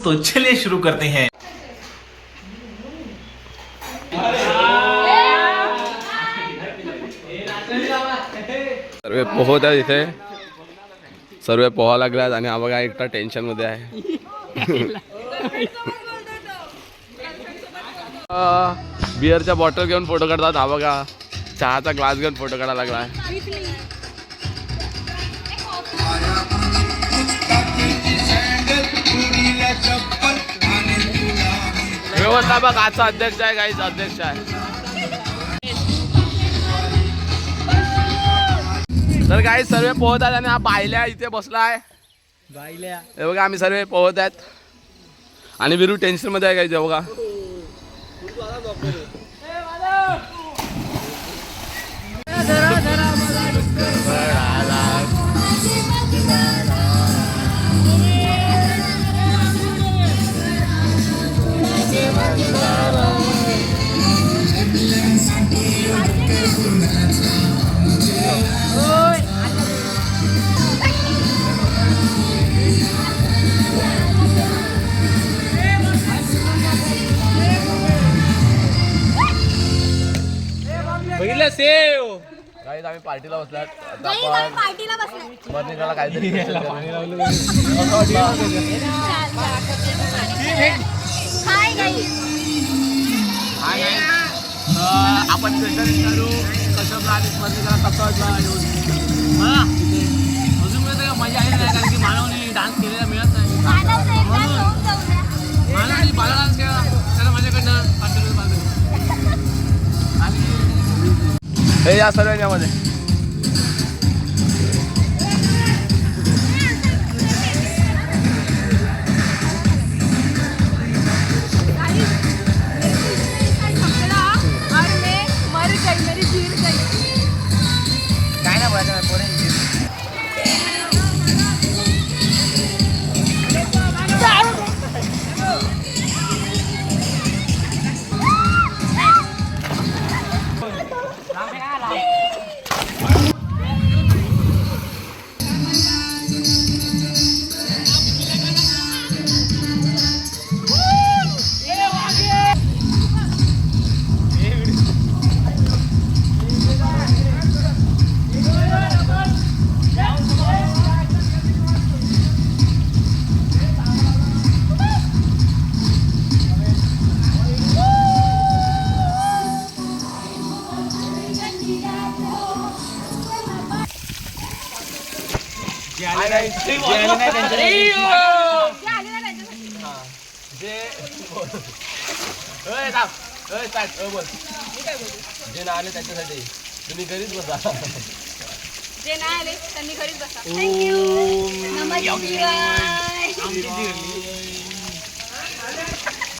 तो चलिए शुरू करते हैं। सर्व पोहत आहे इथे, सर्व पोहा लागल्यात आणि हा बघा एकटा टेन्शन मध्ये आहे. बिअरच्या बॉटल घेऊन फोटो काढतात. हा बघा चहाचा ग्लास घेऊन फोटो काढायला लागलाय. व्यवस्थापक आजचा अध्यक्ष आहे, काहीच अध्यक्ष आहे. तर काही सर्व पोहत आहेत आणि हा बायल्या इथे बसलाय. बायल्या हे बघा, आम्ही सर्व पोहत आहेत आणि विरू टेन्शन मध्ये आहे. काही बघा सेव काही आम्ही पार्टीला बसलात. आता आपण पार्टीला बसलाय. बर्निंगला काहीतरी आपण करू कसं बर्निंगला कसं अजून मिळत का मजा आहे नाही, कारण की मानवने डान्स केलेला मिळत नाही. मानवने बाला डान्स केला त्याला माझ्याकडनं 500 रुपये पाहिजे. हे या सर्व यामध्ये काय ना बोलायचं जे ना आले त्याच्यासाठी तुम्ही घरीच बसा. जे नाही आले त्यांनी घरीच बसा.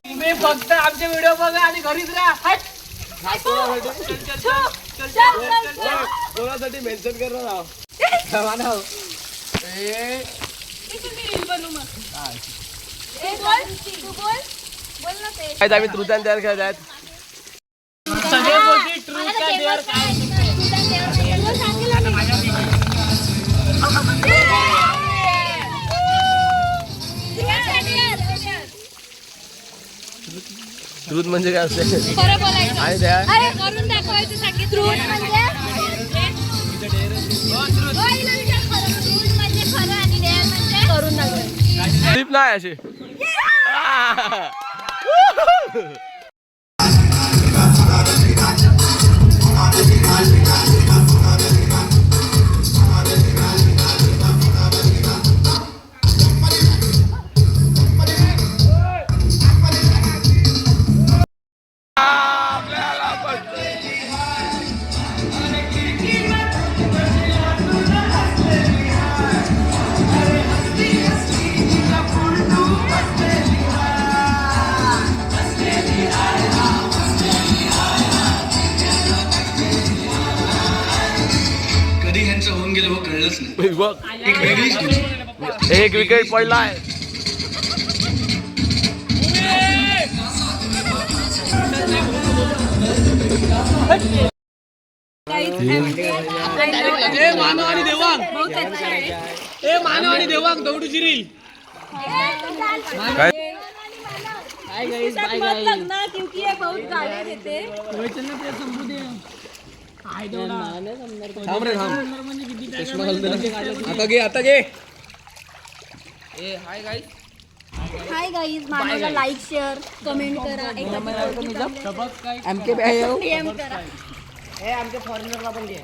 तुम्ही फक्त आमचे व्हिडिओ बघा आणि घरीच राहा. कोणासाठी मेन्शन कर ना. आम्ही तृतान तयार करत आहेत. सगळे गोष्टी ट्रू का डेअर काय ट्रूथ म्हणजे काय असते? खरं बोलायचं. आणि त्या अरे करून दाखवायचं सांगितलं. ट्रूथ म्हणजे खरं आणि डेअर म्हणजे करून दाखवायचं. स्लिप नाही अशी. एक विकेट पडलाय. मानव आणि देवांग मानव आणि देवांग दौडू जिरील. बाय गाईज बाय मत गाईज लगना क्योंकि ये बहुत गाली देते आता घे हाय गाईज मानवला लाईक शेअर कमेंट करा DM करा आमच्या फॉरेनरला पण घे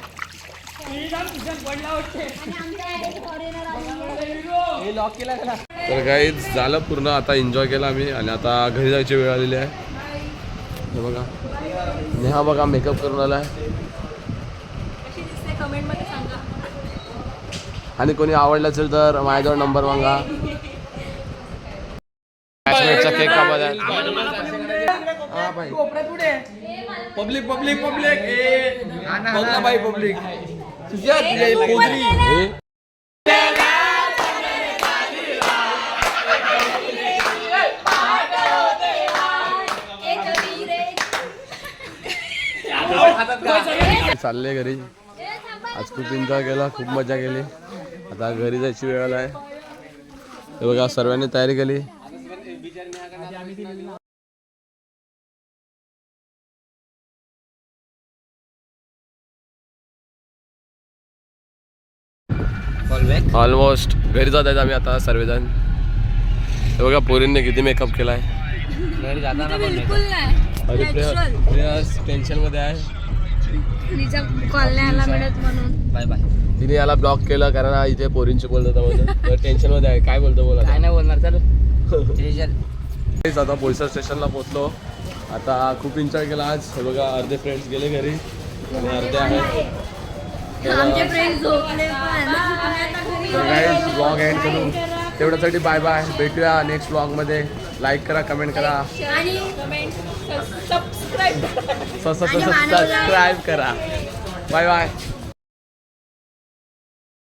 तर गाईज झालं पूर्ण. आता एन्जॉय केला आम्ही आणि आता घरी जायची वेळ आलेली आहे. हे बघा नेहा बघा मेकअप करून आलाय. कशी दिसते कमेंट मध्ये सांगा. आणि कोणी आवडलं असेल तर माझ्याजवळ नंबर मागा. केक का बघा पब्लिक पब्लिक पब्लिक भाई पब्लिक चालले घरी. आज खूप एन्जॉय केला, खूप मजा केली. आता घरी जायची वेळ आहे. हे बघा सर्वांनी तयारी केली. ऑलमोस्ट घरी जात आहेत आम्ही आता सर्वजण. हे बघा पोरींनी किती मेकअप केलाय. घरी जाताना बिलकुल नाही अरे प्रिया टेन्शन मध्ये आहे. तिच्या कॉल नाही आला मिळत म्हणून. बाय बाय तिने याला ब्लॉक केलं कारण हा इथे पोरींशी बोलत होता. टेन्शन मध्ये आहे. काय बोलतो बोला. काय नाही बोलणार चल आता बोईसर स्टेशनला पोहोचलो. आता खूप एन्जॉय केला आज. हे बघा अर्धे फ्रेंड्स गेले घरी आणि अर्धे आहेत. आमचे फ्रेंड झोपले पण ब्लॉग एंड करू. तेवढ्यासाठी बाय बाय. भेटूया नेक्स्ट ब्लॉगमध्ये. लाईक करा, कमेंट करा, आणि सबस्क्राईब करा. Bye bye.